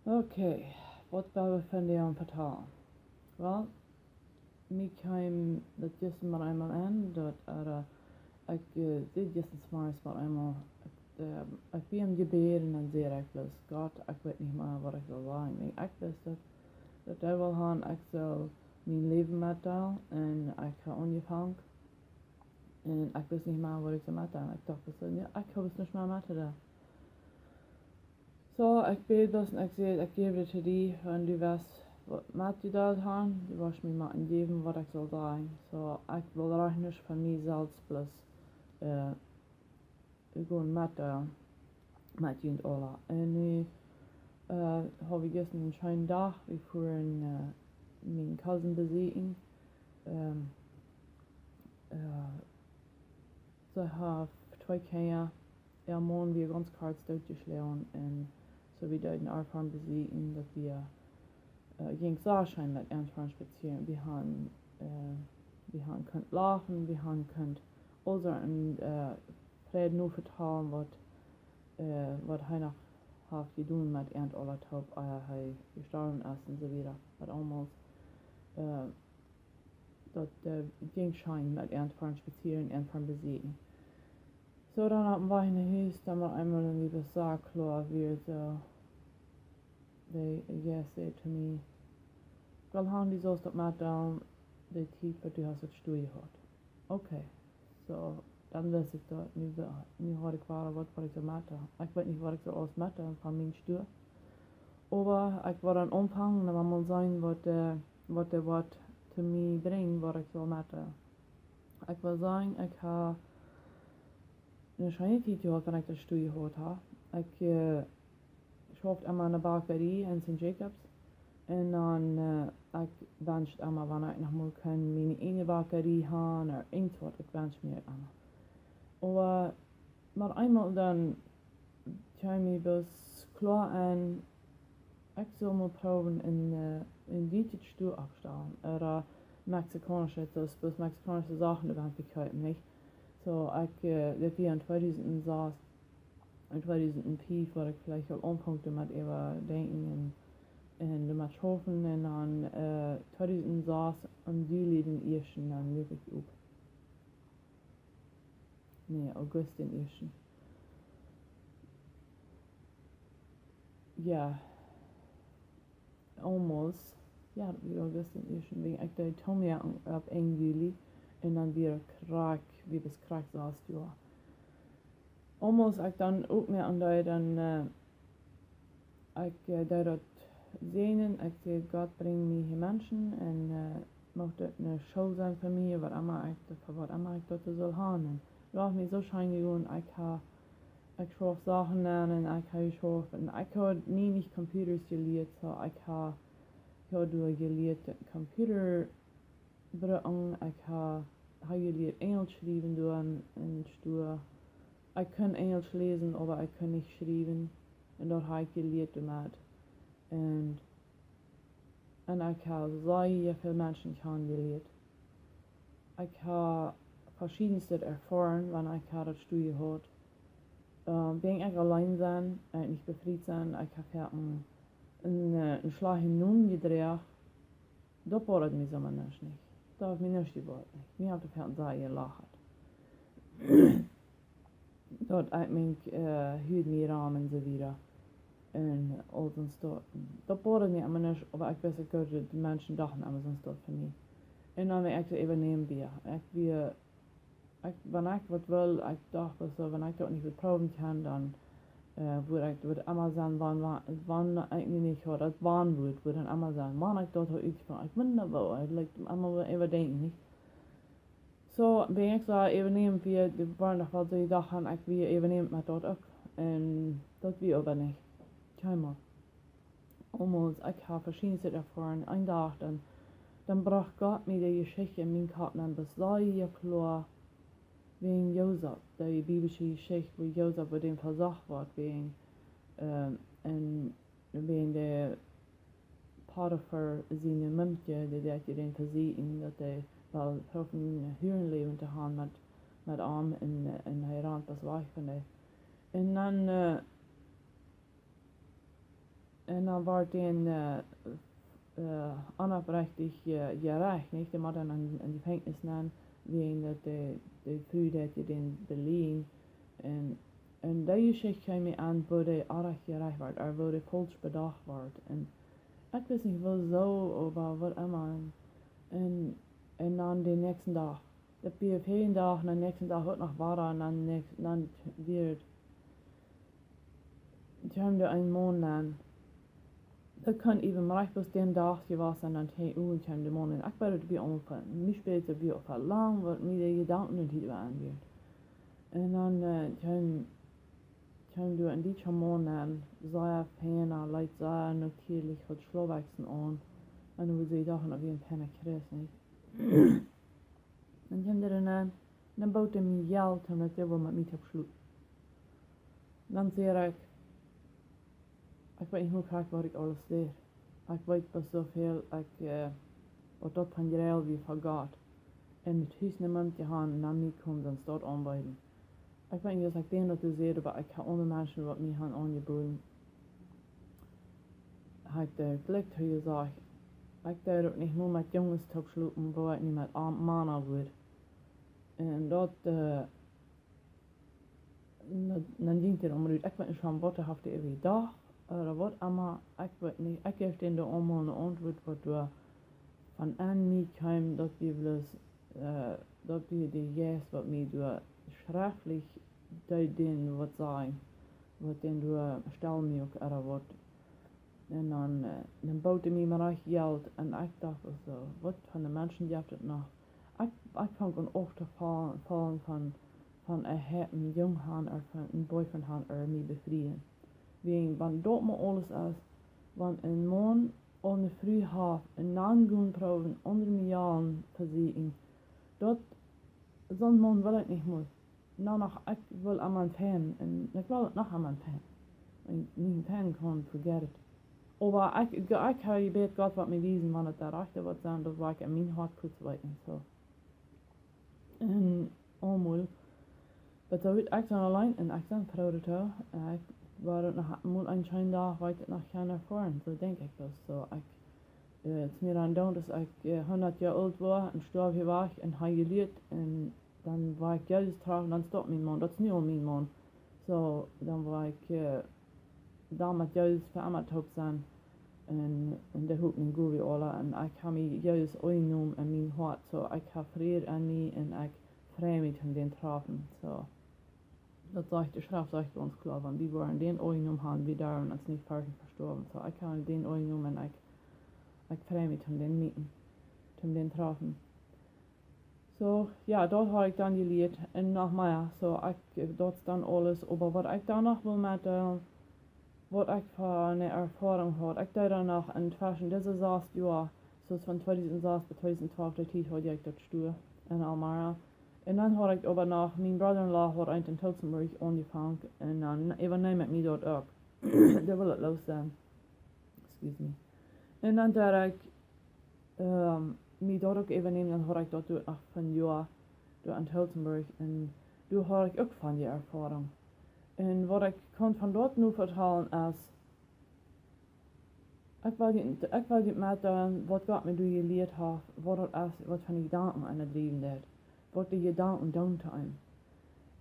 Okay, wat vind je aan vertalen? Wel, ik kwam dat juist maar eenmaal aan, dat ik dit juist maar eenmaal, ik ben gebeden en zeer ik dus, God, ik weet niet meer wat ik wil zeggen. Ik wist dat hij wil gaan, ik zal mijn leven mitteilen en ik ga ongevangen. En ik wist niet meer wat ik zou mitteilen. Ik dacht, ja, ik heb het niet meer mitteilen. So, ik bid dus en ik zei, ik geef het te die en du wist wat met je dat gaan. Du was me maar geven wat ik zal zeggen. So, ik wil eigenlijk van mezelf plus gewoon met je en alle. En nu heb ik gestern een schönen dag. We fuhren mijn cousin bezoeken. Ze heeft 2 keer morgen weer ganz kort uitgeslagen en so wie dort in our farm bezoeken dat wir ging Sonnenschein mit anfangen spazieren. Wir haben könnt laufen, wir haben könnt unseren Fred nur vertrauen, was hij nog heeft gedaan met eind alle top hij gestorben is en so wieder. Maar allemaal dat ging schein met anfangen spazieren, anfangen bezoeken. So, dann haben wir in der Haus, dann mal einmal ein liebes Sack klar wird, they said to me, well, haben die so stop mal down, the teeth, but du hast es studiert. Okay, so, dann weiß ich dort, nu had ik waar wat ik zou maken. Ik weet niet wat ik zou alles maken van mijn stuur. Maar ik wil dan omvangen en dan moet zijn wat te mij brengt wat ik zou maken. Ik wil zeggen, ik ga een schöne tijd gehad, wenn ich das Studium gehad habe. Ich schaffte immer in der Bäckerei in St. Jacobs. Und dann ich wünschte immer, wenn ich noch mal kann, meine eigene Bäckerei haben oder irgendwas, ich wünschte mir immer. Aber mal einmal dann kam ich bis klar an, ich soll mal proben in Deech Stuhl abstellen. Oder mexikanische, das bis mexikanische Sachen überhaupt gekauft, nicht? So, dat wir in 2006, in 2005 waar ik vielleicht al aanvangte met even denken en de met schoven en dan 2006 am juli den eersten dan liep ik op. Nee, august den eersten. Ja, almost. Ja, dat weer august den eersten. Ik deed toen ja op 1 juli en dan weer krak, wie bis krak saß ja. Almost ik dan ook meer aan dat dan ik deed dat zenen, ik zei God bring me hier Menschen en mocht het een show zijn voor mij, wat immer ik dat soll haben. En dat heeft me zo schijn gegaan, ik schoof Sachen lernen, ik heb geschoof en ik had niet computers geleerd, so ik had door geleerd computer brengen, ik had geleerd Engels schrijven doen en stuur. Ik kan Engels lezen, aber ik kan niet schrijven. En dat heb ik geleerd damit. En ik heb zeer veel mensen kennengelernt. Ik heb verschiedenste erfahren, wanneer ik dat studie had. Ben ik alleen zijn en niet bevrijd zijn, ik heb een slag in nun gedreht. Dat wordt mij zomaar niet. Dat heeft mij niet gebeurd. Ik heb het zeer gelachen. Dat ik mijn huid meer aan en zo wieder. En al zo'n stad. Dat wordt niet maar niet, maar ik wist dat de mensen dachten aan zo'n stad voor mij. En dan ben ik zo even nemen weer. Wanneer ik wat wil, ik dacht so, wanneer ik dat niet vertrouwen kan, dan wordt Amazon wanneer ik niet had, dat wordt dan Amazon. Wanneer ik dat had uitgevonden, ik vind dat wel, ik lijkt allemaal wel even denken, niet? So ben ik zo even nemen via de barndag wat ze dachten, ik weer even nemen met dat ook. En dat weer aber niet. Kijk maar. Almost, ik heb verschillende ervaren, een dag dan bracht God mij de Geschichte in mijn Karten an, bis sehr klar wegen Josef, die biblische Geschichte, wo Josef bei dem versagt wird, wegen der Potiphar seine Mönche, die den versiegen, dass die wel hoffen hurenleven te gaan met arm en hij raakt pas weg van die. En dan En dan wordt een onoprechtig gerecht, niet? Die moet dan aan die gevangenis nemen, wegen dat de fruit dat je den beleen. En deze schicht kwam me aan, wo de erg gerecht wordt, of wo de falsch bedacht wordt. En ik wist niet wel zo over wat immer. En dan de nächsten dag. Dat ben op een dag, en de nächsten dag ook nog water, en dan weer. Toen de een maand aan. Dat kan even recht bis den dag geweest en dan 2 uur kwam de maand. En ik ben het bij ongeveer, niet später bij op lang, wat mij de gedanken niet hier aanweert. En dan toen du in die maand aan, sehr Pena, Leute sehr natürlich, hat Schlawachsen an. En hoe ze dachten dat we een Pena kreeg, niet? En toen er dan bouwt hij me geld, omdat hij wil met mij op sluit. Dan zei ik weet niet hoe graag wat ik alles deed. Ik weet pas zoveel, wat dat van Israël wie vergaat. En het huis niemand gehaan naar mij komt en staat aanbieden. Ik weet niet of ik denk dat u zegt, maar ik ga andere mensen wat mij gaan aangeboden. Ik gelijk hoe je zegt, ik deed ook niet meer met jongens te sluiten, waar ik niet met mannen word. En dat, dan dient het om uit. Ik weet niet van wat heeft hij iedere dag. Wat maar ik weet niet. Ik geef den de allemaal een antwoord wat we van aan mij kwam, dat we dat we de jes wat mij door schriftlich duiden wat zijn, wat den door stel mij ook wat. En dan bouwde mij maar echt geld en ik dacht zo, wat van de mensen die heeft het nog. Ik vond een oog te vallen van een jong han of een boyfriend han mij bevrienden. Wegen, want dat maar alles is, want een man ohne früh heeft en dan gaan proeven onder mijn jaren verzekeren. Dat, zo'n man wil ik niet meer. Nou nog, ik wil aan mijn fan, en ik wil het nog aan mijn fan. En mijn fan kan forget it. Maar ik heb je beet gehad wat me wijzen, wanneer het daarachter wat zijn, dat waar ik in mijn hart kurz weten, zo. En allemaal, dat zou ik dan alleen, en ik dan vrouw dat ook, waar het nog moet anscheinend dag weet het nog gaan ervaren, zo denk ik dus. So, het is mir dan down, dass ich 100 Jahre alt war und starb hier weg und habe geleerd en dan war ich juist terug en dan stopt mijn man, dat is nu al mijn man. So, dan war ik daar met juist veranderd op zijn en dat hoeft niet goed wie alle en ik heb me juist opgenomen in mijn hart, so ik heb vrede aan mij en ik vrij me van den treffen, so. Dat zegt de schrift zegt ons klar, want die waren den opgenomen hebben, wie daar en het is niet fertig verstorben, so ik heb den opgenomen en ik vrij me van den meeten, van den treffen. So, ja, dat heb ik dan geleerd en nog meer, so dat is dan alles, maar wat ik dan nog wil met wat ik voor een ervaring had, ik deed dan nog in tussen deze 6 jaar, zoals van 2006 tot 2012, de tijd had ik dat stuur in Almere. En dan had ik aber nog, mijn brother-in-law had eind in Tilsenburg aangevangen en dan even neem ik me dat ook. Dat wil het los zijn. Excuse me. En dan deed ik me dat ook even nemen, dan had ik dat nog van jaar door in Tilsenburg en toen had ik ook van die ervaring. En wat ik kan van dat nu vertellen is, ik wil niet met wat God me door geleerd heeft, wat het is, wat van die gedanken in het leven deed. Wat de gedanken downtime.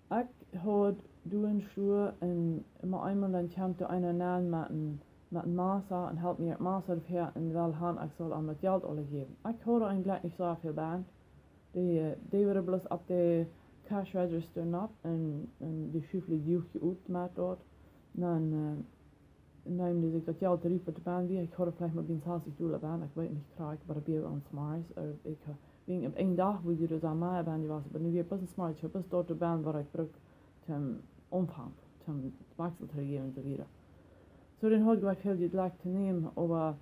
Ik had doen stuur en maar eenmaal dan kwam er einer naam met een master en helpt me het master ver en wel han ik zal aan het geld alle geven. Ik had eigenlijk niet zo veel baan. Die waren bloß op de cash register nap en die schuifelen duwtje uit met dat. Dan neemde ik dat geld terug voor de baan weer. Ik had vielleicht maar bin 60 dollar baan, ik weet niet graag, maar ik ben aan smaars. Ik op één dag wo je dus aan mij baan was, maar nu weer pas een smart, ik heb pas dort de baan waar ik bruk ten omvang, ten wachsel te geven en zo weer. Zo dan had ik veel gelijk te nemen, maar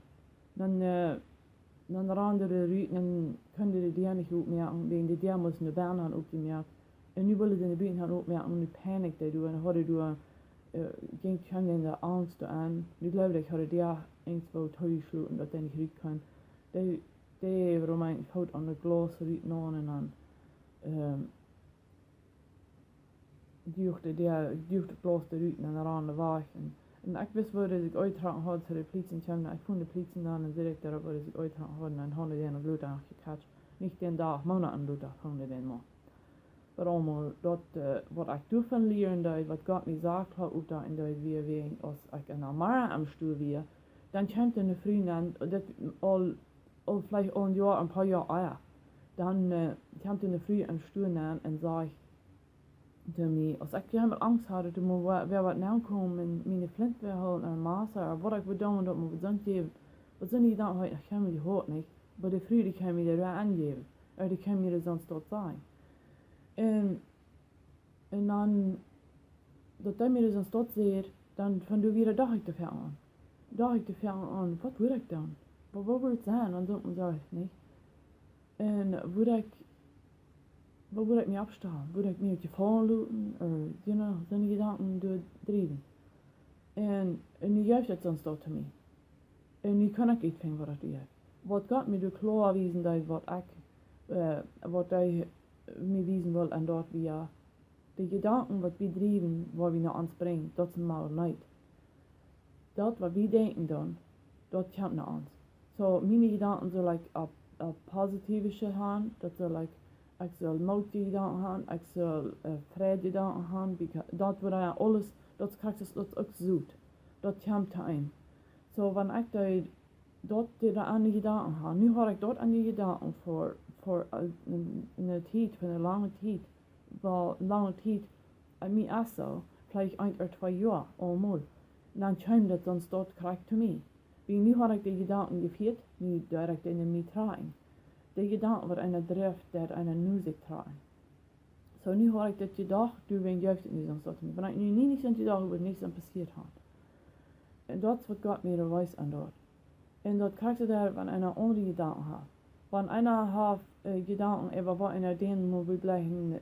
dan randen de ruiten en konden de dieren niet opmerken, wegen de dieren moesten de baan gaan opgemerkt. En nu willen ze de buiten gaan opmerken, en nu panic te doen, en dan hadden we ging in de angst aan. Nu geloof ik hadden die eens wel thuisgesloten, dat hij niet goed kan. Die Romein houdt aan de glas ruiten aan en dan duwde de glas de ruiten en dan aan de weg. En En ik wist waar ik uitgetragen had voor de politie komen. Ik vond de politie dan en direct daarop waar ik uitgetragen had en hadden die een bloed aangekatcht. Niet den dag, maar na een bloed hadden die maar. Maar allemaal dat wat ik toen van leren deed, wat God mij zegt had ook dat in deed weer als ik in Amara am stoel weer, dan komt een vriend aan dat al vielleicht al een jaar, een paar jaar ouder. Dan komt een vriend am stoel aan en zegt me, als ik helemaal angst had, dan weer wat nou komen en mijn flint weer halen en master, of wat ik wil doen, dat moet dan geven. Wat zijn die dan heute, ik kan me die hoort niet, maar de vriend die kan me er weer aangeven, of die kan me er sonst dort zijn. En dan, dat hij me dus sonst dort zeer, dan van du weer dacht ik te ver aan. Wat wil ik dan? Wat wil het zijn? Dan doet man zo niet. En wat wil ik me afstaan? Wil ik me uit je vallen lopen? Of, zijn die gedanken doordrijven? En nu juist het sonst dort te mij. En nu kan ik niet vinden wat ik doe. Wat God me door klaar wijzen dat wat hij me wijzen wil en dat we de gedanken wat we drijven, waar we naar ons brengen, dat is maar niet. Dat wat we denken dan, dat komt naar ons. So, mijn gedanken zullen op positieve shit gaan, dat zal ik zal moeite gedanken gaan, ik zal vrede gedanken gaan, dat wat alles, dat krijgt het dat ook zoet. Dat komt erin. So, wanneer ik dat aan die gedanken ga, nu had ik dat aan die gedanken voor een tijd, voor een lange tijd. Wel, lange tijd, mij ook zo, vielleicht 1 of 2 jaar, allemaal. Dan komt dat sonst dort krijgt te mij. Wie nu had ik die gedanken gevierd, nu direct in mij tragen. Die gedanken wat een drift, dat een muziek tragen. So, nu had ik dat gedacht, du ben juist het niet sonst dort te mij. Wanneer ik nu niet aan gedacht, wat niks aan passiert had. En dat is wat God mir er wijst aan dat. En dat krijgt er van een andere gedanken had. Wanneer einer heeft gedanken over wat einer den moet uitleggen,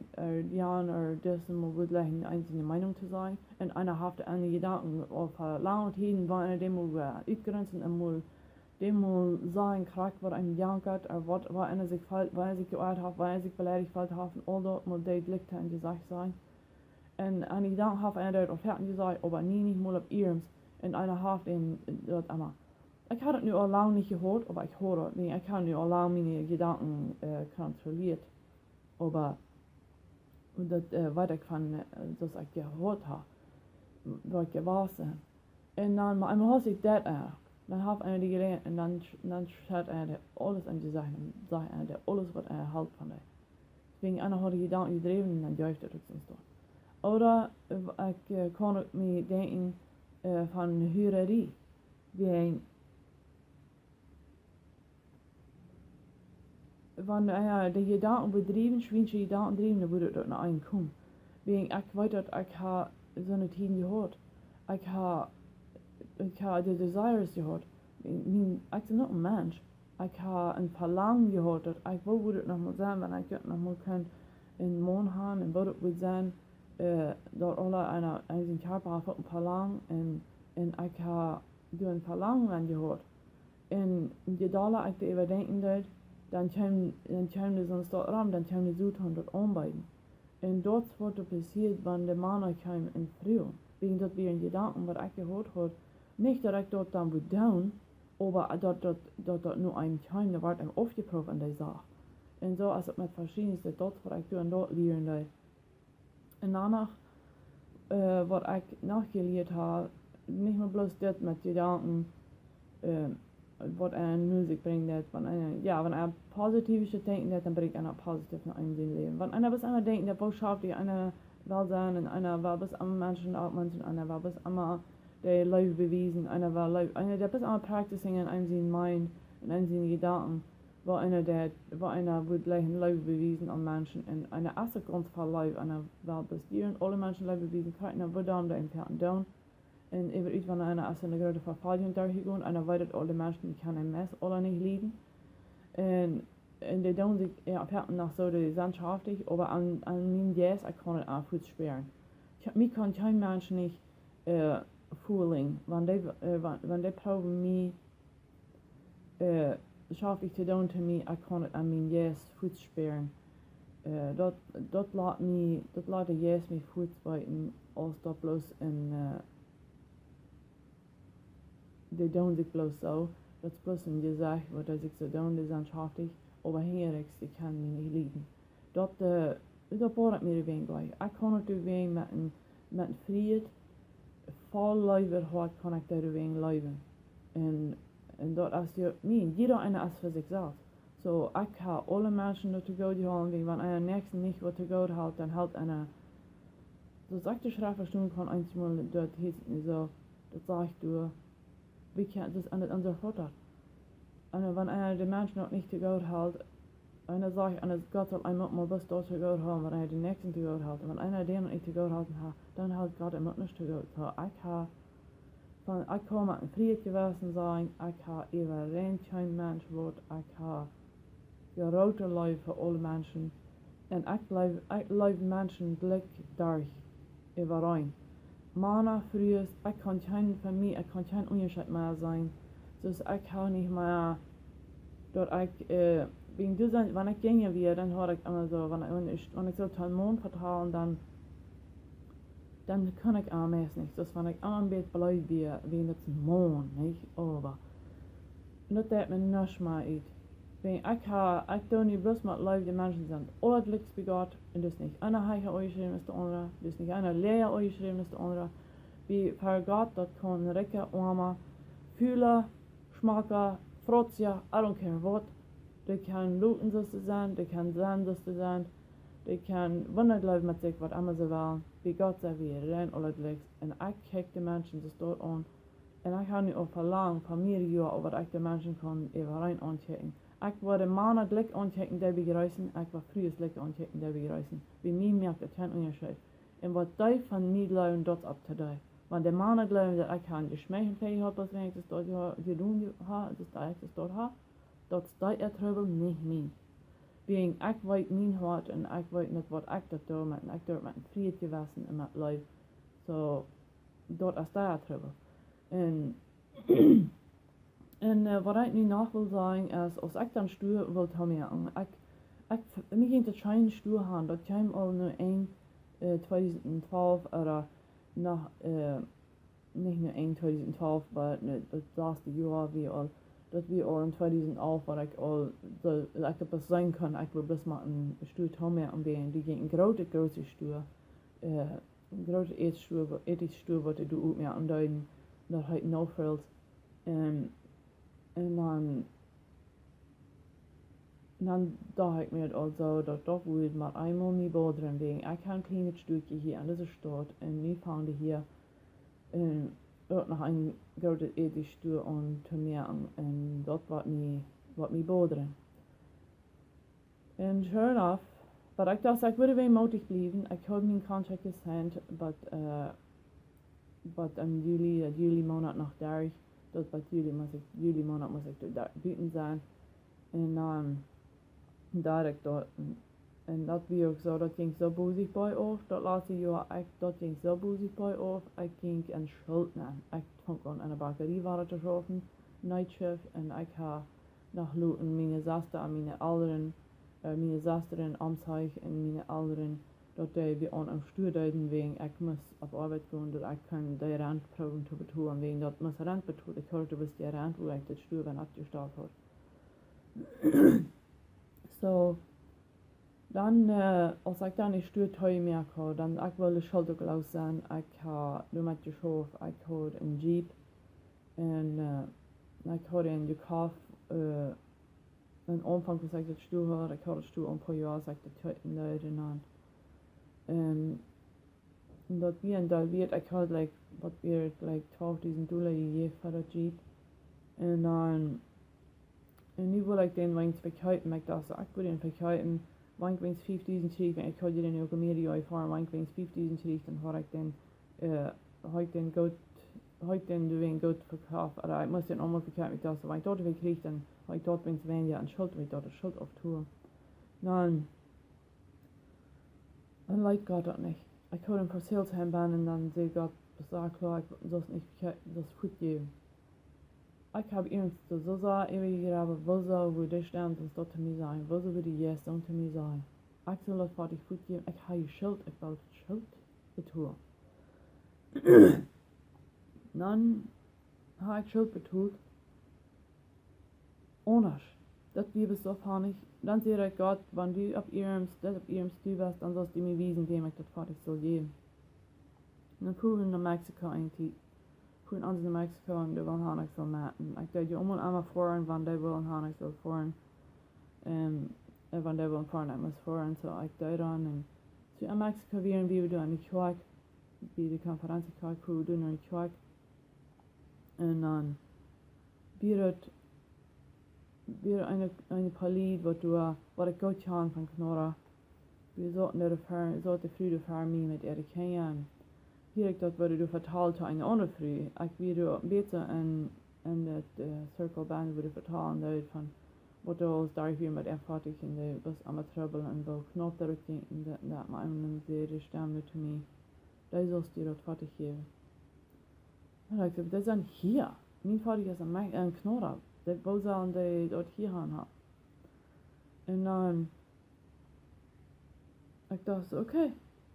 Jan of dessen moet uitleggen, een zijn Meinung te zijn. En einer heeft een gedanken over lange tijden, waar einer den moet uitgrenzen en moet sagen krijgt wat een jankert, of wat einer zich valt, waar hij zich geoord heeft, waar hij zich beledigd valt heeft, en al dat moet duidelijk en gezegd zijn. En een gedanken heeft einer dat offerten gezegd, aber niet mal op eerms. En einer heeft dat allemaal. Ik had het nu al lang niet gehoord, maar ik hoor het niet. Ik heb nu al lang mijn gedanken controleerd. Maar dat wat ik van, dat ik gehoord heb, wat ik gewassen. En dan, maar als ik dat dan heb ik die geleerd en dan staat alles aan je zeggen, alles wat houdt van mij. Deswegen einer had die gedanken gedreven en dan juist het ook sonst door. Oder ik kon ook me denken van hurerie. Wie wanneer de gedanken bedrijven, schwinche gedanken drijven, dan wordt het naar een komen. Ik weet dat ik heb zo'n tijd gehad. Ik heb de desires gehad. Ik ben nog een mens. Ik heb een verlangen gehad dat ik wil het nog maar zijn, wanneer ik het nog maar kan in de mond gaan en wat het moet zijn. Dat alle zijn körper heeft een verlangen en ik heb door een verlangen aan gehad. En je dollar ik te overdenken dat, dan komen de sonst dort ram, dan komen de Zeuchnes dort aanbieden. En dat is wat er passiert, wanneer de mannen komen in Früh. Wegen dat weer een gedanken wat ik gehoord had. Niet dat ik dat dan moet doen, maar dat nu een komt, dan wordt hem afgeproefd aan die zaak. En zo is het met verschillende, dat wat ik doe en dat leren deed. En daarna, wat ik nog geleerd heb, niet meer bloos dit met gedanken, wat een muziek brengt, wanneer positieve denken dat, dan brengt einer positief naar in zijn leven. Want einer was immer denken, dat boodschap die einer wil zijn, en einer wil bis am Menschen, auch Menschen, einer wil bis immer die Liebe beweisen, einer will Liebe, einer der bis immer practicing in einem sein Mind, in einem seine Gedanken, wo einer wird Liebe beweisen an Menschen, und einer erste Grund für Liebe, einer will bis dir und alle Menschen Liebe beweisen, keiner wird dann der entfernen down. En über iets van einer als eine grote Verfallung durchgegangen, einer weiß, dass alle Menschen, die können Mess alle nicht lieben. Und die tun sich nach so die landschaftlich, aber an meinem Yes, ich kann es auch gut spüren. Mich kann kein Mensch nicht fühlen, wenn die proben mich schafflich zu tun zu mir, ich kann es an meinem Yes gut spüren. Dat laat de Yes mich gut zweiten, als dat bloß die doen sich bloß so, das ist bloß ein Gesicht, wo die sich so doen, die sind schaftig, aber hier, die kann mich nicht lieben. Dat boort mir wein gleich. Ich kann nicht wein met een vriend, voll Leute hat, kann ich da wein leben. Und dat ist ja mein, jeder einer ist für sich selbst. So, ich kann alle Menschen da zu gut holen, wenn einer nächsten nicht was zu gut hält, dann hält einer, so sagt die Schreibverstunde kann einmal dort hießen, so, das sag ich du, wie kann das an unser Vater? Und wenn einer die Menschen noch nicht zu gut hält, einer sagt, einer Gott soll einmal mal bis dort zu gut haben, wenn einer den nächsten zu gut hält. Wenn einer den noch nicht zu gut halten hat, dann hält Gott immer nicht zu gut. So, ich kann mit einem Fried gewesen sein, ich kann überall kein Mensch wird, ich kann gerote Leben für alle Menschen. Und ich lebe Menschen Blick durch, überall. Mana früher, ich kann für mich, ich kann kein Unterschied mehr sein. Dus ich kann nicht mehr, dort wenn ich ginge wie, dann höre ich immer so, wenn ich so den Mond vertrauen, dann kann ich am meisten nicht. Dus wenn ich am Bett bleibe, wie das Mond, nicht? Aber, das tut mir nicht mehr uit. Ich tue nicht bloß mit Leuten, die Menschen sind alle Glücks bei Gott, und das ist nicht einer heilige Ausschreiben als der andere, das ist nicht einer leer Ausschreiben als der andere. Wie für Gott, das kann Recke, Arme, fühlen, schmecken, frotzen, I don't care what. Die kann looten sein, die kann sein sein, die kann wunderglauben mit sich, was immer sie wollen. Wie Gott sei wie rein alle Glücks. Und ich kicke die Menschen das dort an. Und ich habe nicht auch verlangt von mir, aber ich die Menschen kann über rein anchecken. Ich wurde Männer Glück anchecken, der begeistern, ich war früher Glück anchecken, der begeistern. Bei mir merkt das kein Unterschied. Und was die von mir glauben, das ab zu dir. Wenn die Männer glauben, dass ich keine Geschmächenfähigkeit habe, was wenn ich das dort gedun habe, dass ich das dort habe, das ist der Trouble, nicht mein. Wegen ich weiß mein Hart und ich weiß nicht, was ich da tue, und ich tue mit einem Fried gewesen in meinem Leben. So, das ist der Trouble. Und was ich nu noch will sagen, ist, als ich dann stuur will haben, mich in der Schein stuur haben, das kam auch nur 2012 oder noch, nicht nur 2012, aber das letzte Jahr wie all, das wie all in 2011, was ich all, ich das sein kann, ich will bloß mal ein Stuur haben und die gehen große Stuur, große ethische Stuur, was du auch mehr andeuten, das halt noch fällt. Und dann dachte ich mir also, dass doch wohl mal einmal mich bodern wegen. Ich habe ein kleines Stückchen hier an dieser Stadt und wir fanden hier dort noch ein großes Edelsstuhl und zu mir und dort war mich bodern. Und sure enough, aber ich dachte, ich würde mutig bleiben. Ich habe meinen Contract gesigned, aber im Juli Monat noch durch. Dat bei Juli Monat muss ich da bieten sein. Und direkt dort. Und das wie auch so, das ging so busig bei auf. Das letzte Jahr, das ging so busig bei auf. Ich ging in Schulden. Ich fang an einer Bäckerei zu arbeiten, Nightshift. Und ich habe nach Luten meine Schwester und meine Eltern, meine Schwesterin Amtszeit und meine Eltern, dat wir am Stuurduiden wegen, ich muss auf Arbeit gehen, dass ich kann die Randproben zu betun, wegen das muss Rand betun, ich hörte bis die Rand, wo ich das Stuur wenn abgestellt habe. So, dann, als ich dann die Stuur teuer mehr hatte, dann ich wollte schuldig sein, ich habe nur mit geschaut, ich hatte einen Jeep, und ich hatte einen gekauft, am Anfang, als ich das Stuur hatte, ich hatte das Stuur ein paar Jahre, als ich das zweiten Leute an. Und dat wird, ich had wat weer $12,000 gegeben für das Jeep. Und nu wil ik den wens verkopen, ik dacht, ik wil den verkopen, wanneer ik 5.000 kreeg, en ik had den ook meer jaar ervaren, wanneer ik 5.000 kreeg, dan had ik den doing goed verkauft, aber ich muss den auch mal verkaufen, ich dachte, wenn ich dort kriege, dann habe ich dort weniger an Schuld, weil ich dort Schuld auf tue. Dann leid Gott das nicht. Ich kann ihn verzählt haben, und dann sehe Gott, das war klar, ich will das nicht, das gut geben. Ich habe ernst, so sah ewig aber wo soll, wo die stand, das dort zu mir sein, wo soll die Yes dann zu mir sein. Ich soll das fertig gut geben, ich habe Schuld, ich will Schuld betun. Dann, ha ik schuld betoeld. Anders. Dat wie bes so hannig. Dann sehe ich Gott, wenn du auf ihrem Stuhl warst, dann sollst du mir wiesen, dem ich das fertig soll geben. Und dann fuhren nach Mexiko eigentlich. Fuhren ans nach Mexiko und die wollen hannig so machen. Ich dachte, ja, einmal fahren, wenn die wollen hannig so fahren. Wenn die wollen fahren, ich muss fahren. So ich dachte dann, und so in Mexiko wären wir da in die Kirche, wie die Konferenz, ich kann du in die Kirche. Und dann wir eine paar Lied, wat ik goed aan van Knorra. We zouden früher fahren mit Erikeen. Hier ik dat wurde du vertalt an eine andere früh. Ich wieder besser in der Circle Band wurde vertalen da von wat alles daar hier met ervaartig in de was am trouble en wel knop dat ik dat mijn zeer stemde to me. Dat zoals die dat fertig geven. En ik zei, dat zijn hier. Mijn vader is een Knorra. Dat bozaal die dort hier aan had. En dan ik dacht, oké,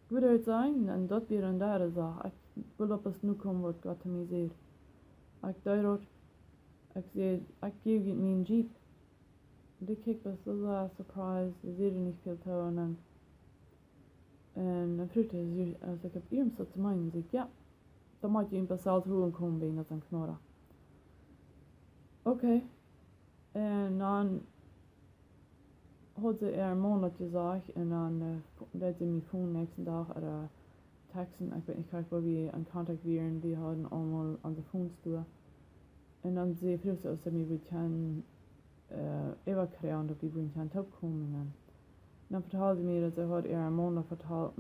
würde het zijn en dat weer en daar is dat. Ik wil op het nu komen wat God mij zegt. Ik dacht, ik zei, ik geef je mijn jeep. Die kijkt was so surprise, we zeiden niet veel touwen en dan vroeg hij, als ik heb iemand zo te meinen, zei ik, ja, dan moet je in besaald roen komen bij dat een Knorra. Oké, en dan had ze een maand gezegd en dan deed ze mijn phone nächsten dag teksten, ik weet niet graag waar we in contact waren, die hadden allemaal aan de phone staan. En dan zei vroeg ze, als ze mij willen evakueren, dat we willen opkomen. En dan vertelde ze mij dat ze had een maand verteld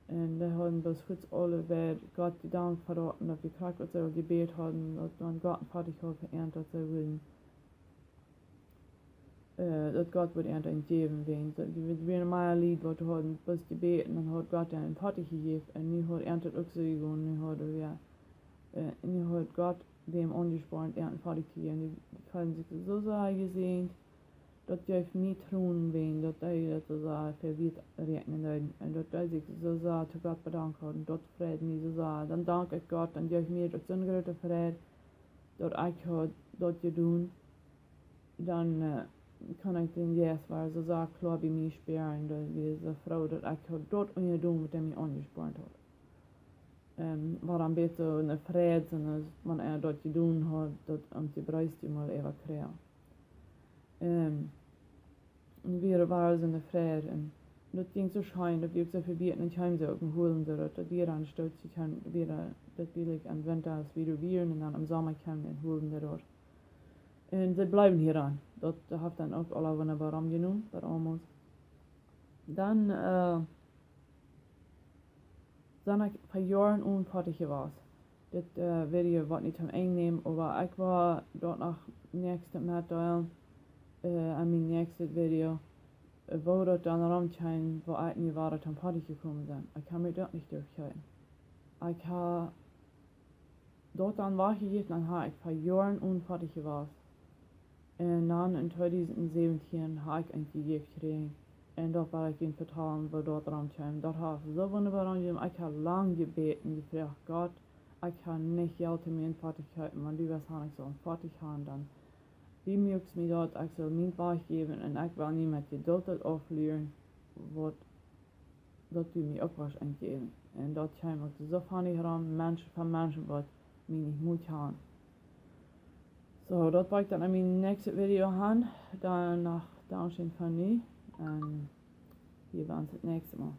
en die hadden dus goed alle weer God gedankt verraten, dat we graag wat ze gebet hadden, dat dan God fertig had geënt, dat ze willen dat God wordt aan het geven ween. Het weer een maar lied wat we hadden best gebeten en had God een fertig gegeven en nu had aan het ook zo gewoon, nu hadden we nu had God dem ongespaard aan het fertig gegeven. Die hadden zich zo gezien dat je niet troen ween, dat hij dat zo verwirrt rekenen en dat hij zich zo te God bedankt had en dat vrede niet zo. Dan dank ik God en je meer dat zo'n grote vrede dat ik had dat je doen. Dan kan ik den waar ze zo klaar bij mij speren, dat we de vrouw dat ik had dat doen met hem ongespaard had. Waar een beetje een vrede en als man dat je doen had, dat om te bereist je mal even krijgen. Wir waren in der Frère und das ging so schein, dass wir so verbieten und heim so holen, dass die dann stolz sich haben, das billig an Winter als wieder viren und dann im Sommer kommen und holen dort. Und sie bleiben hier an. Das hat dann auch alle wunderbar angenommen, bei uns. Dann sind ich ein paar Jahren unfertig gewesen. Das Video war nicht am einnehmen, aber ich war dort nach nächsten Mal an mijn nächste video, wo dat dan rondschijn, wo ik niet waar het aan party gekomen zijn. Ik kan me dat niet durchhalten. Ik heb dort dan weggegeven en heb ik paar jaren onfertig geweest. En dan in 2017 heb ik een gegeven gekregen. En dat was ik in vertalen, wo dort rondschijn. Dat heb ik zo wunderbaar aangedaan. Ik heb lang gebeten, gevraagd, God, ik kan niet geld in mijn fertigheid, maar du was ik zo fertig gaan dan. Die möchtest mir dort ich soll mein Bach geben und ich will nicht mit Geduld auflösen, was du mir auch was entgeben. Und dort scheint mir so funny herum, Menschen von Menschen, was mir nicht Mut haben. So, dort war ich dann in mein nächstes Video an, danach Dankeschön von mir und wir sehen uns das nächste Mal.